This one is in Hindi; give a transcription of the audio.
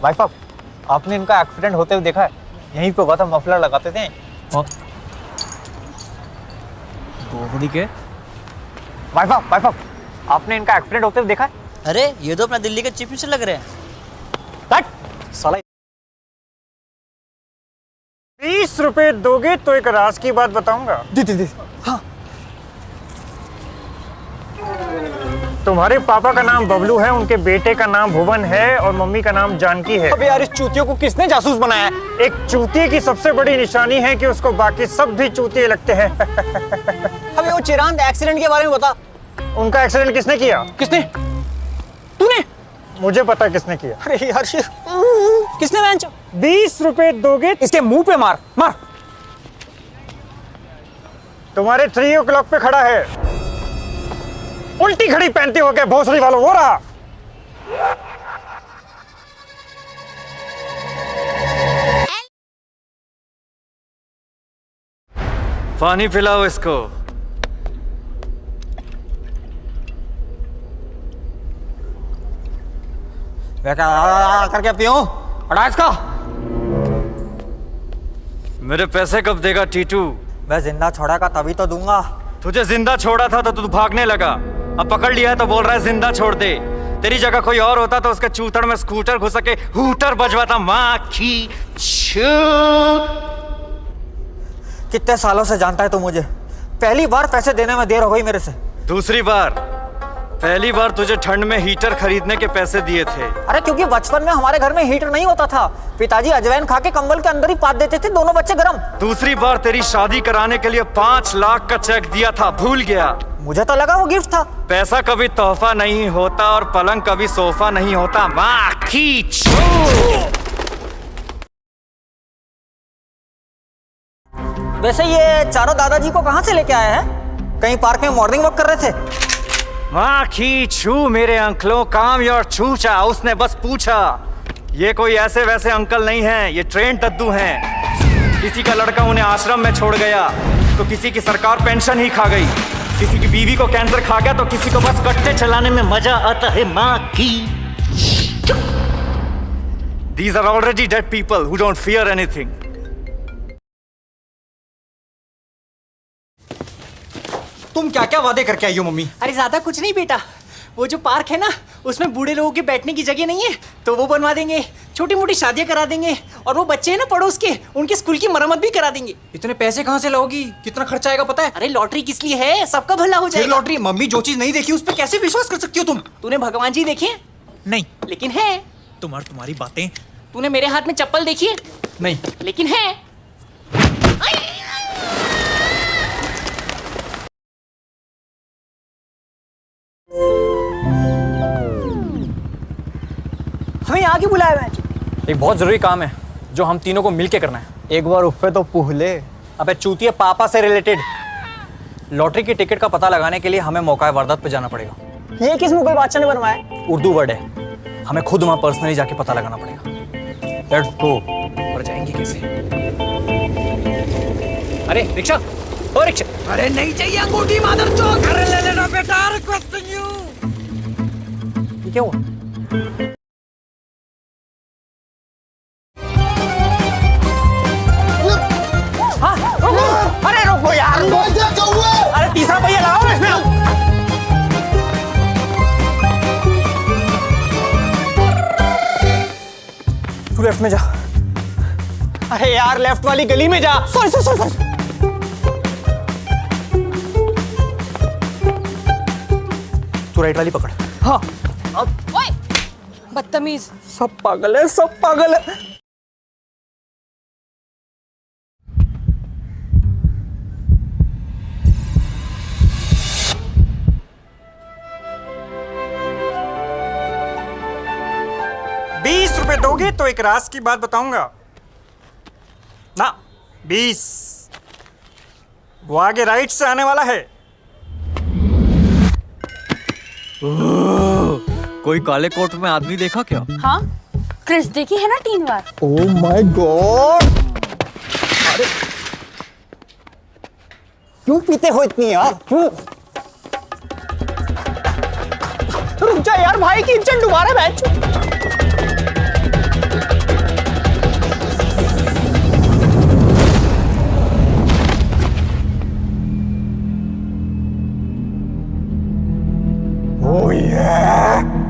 भाई साहब, आपने इनका एक्सीडेंट होते हुए देखा है? यहीं पे हुआ था, मफलर लगाते थे। गोहरी के भाई साहब, आपने इनका एक्सीडेंट होते हुए देखा है? अरे ये तो अपना दिल्ली के चीफ मिनिस्टर लग रहे हैं। कट साला। 20 रुपए दोगे तो एक राज की बात बताऊंगा। दे। हाँ। तुम्हारे पापा का नाम बबलू है, उनके बेटे का नाम भुवन है और मम्मी का नाम जानकी है। अबे यार, इस चूतियों को किसने जासूस बनाया है? एक चूतिए की सबसे बड़ी निशानी है कि उसको बाकी सब भी चूतिए लगते हैं। अबे वो चिरांद एक्सीडेंट के बारे में बता। उनका एक्सीडेंट किसने किया? किसने? तूने? मुझे पता किसने किया। अरे यार किसने? 20 रुपए दोगे? इसके मुंह पे मार। तुम्हारे 3 o'clock पे खड़ा है, उल्टी घड़ी पहनते हो क्या भोसड़ी वालों? वो रहा। पानी पिलाओ इसको। करके पियो। हटा इसका। मेरे पैसे कब देगा टीटू? मैं जिंदा छोड़ा का तभी तो दूंगा। तुझे जिंदा छोड़ा था तो तू भागने लगा, अब पकड़ लिया है तो बोल रहा है जिंदा छोड़ दे। तेरी जगह कोई और होता तो उसके चूतड़ में स्कूटर घुस के हूटर बजवाता। माँ की छू। कितने सालों से जानता है तू मुझे? पहली बार पैसे देने में देर हो गई मेरे से। दूसरी बार? पहली बार तुझे ठंड में हीटर खरीदने के पैसे दिए थे। अरे क्योंकि बचपन में हमारे घर में हीटर नहीं होता था, पिताजी अजवाइन खा के कंबल के अंदर ही पात देते थे, दोनों बच्चे गरम। दूसरी बार तेरी शादी कराने के लिए 5 लाख का चेक दिया था, भूल गया? मुझे तो लगा वो गिफ्ट था। पैसा कभी तोहफा नहीं होता और पलंग कभी सोफा नहीं होता। माँ की छू। वैसे ये चारों दादाजी को कहाँ से लेके आए हैं? कहीं पार्क में मॉर्निंग वॉक कर रहे थे? माँ की छू मेरे अंकलों, काम योर छूचा। उसने बस पूछा। ये कोई ऐसे वैसे अंकल नहीं है, ये ट्रेन दद्दू हैं। किसी का लड़का उन्हें आश्रम में छोड़ गया तो किसी की सरकार पेंशन ही खा गई, किसी की बीवी को कैंसर खा गया तो किसी को बस कट्टे चलाने में मजा आता है। माँ की These are already dead people who don't fear anything. तुम क्या क्या वादे करके आई हो मम्मी? अरे ज्यादा कुछ नहीं बेटा, वो जो पार्क है ना उसमें बूढ़े लोगों के बैठने की जगह नहीं है तो वो बनवा देंगे, छोटी मोटी शादियां करा देंगे और वो बच्चे हैं ना पड़ोस के, उनके स्कूल की मरम्मत भी करा देंगे। इतने पैसे कहाँ से लाओगी? कितना खर्चा आएगा पता है? अरे लॉटरी किस लिए है? सबका भला हो जाएगा। लॉटरी? मम्मी जो चीज नहीं देखी उस पर कैसे विश्वास कर सकती हो तुम? तूने भगवान जी देखे? नहीं। लेकिन है। तुम्हारी बातें। तूने मेरे हाथ में चप्पल देखी है? नहीं। लेकिन है। हमें यहाँ क्यों बुलाया है? एक बहुत जरूरी काम है जो हम तीनों को मिलके करना है। एक बार उफ पे तो पुहले। अबे चूतिया, पापा से रिलेटेड लॉटरी की टिकट का पता लगाने के लिए हमें मौका वारदात पे जाना पड़ेगा। ये किस मुगल बादशाह ने बनवाया? उर्दू वर्ड है, हमें खुद वहां पर्सनली जाके पता लगाना पड़ेगा। Let's go. पर जाएंगे कैसे? अरे रिक्शा, ओ रिक्शा। अरे नहीं चाहिए अंगूठी मादर चौक। अरे ले लेना बेटा, रिक्वेस्टिंग यू। ये क्या हुआ? अरे रुको यार, अरे तीसरा पहिया लगाओ ना इसमें। तू लेफ्ट में जा। अरे यार लेफ्ट वाली गली में जा। सॉरी। तू राइट वाली पकड़। हाँ। ओए, बदतमीज। सब पागल है। ₹20 दोगे तो एक राज की बात बताऊंगा ना। 20। वो आगे राइट से आने वाला है। कोई काले कोट में आदमी देखा क्या? हाँ, क्रिस देखी है ना 3 बार। Oh my God. अरे क्यों पीते हो इतनी यार? क्यों? रुक जा यार, भाई की इज्जत डुबा रहा है। है।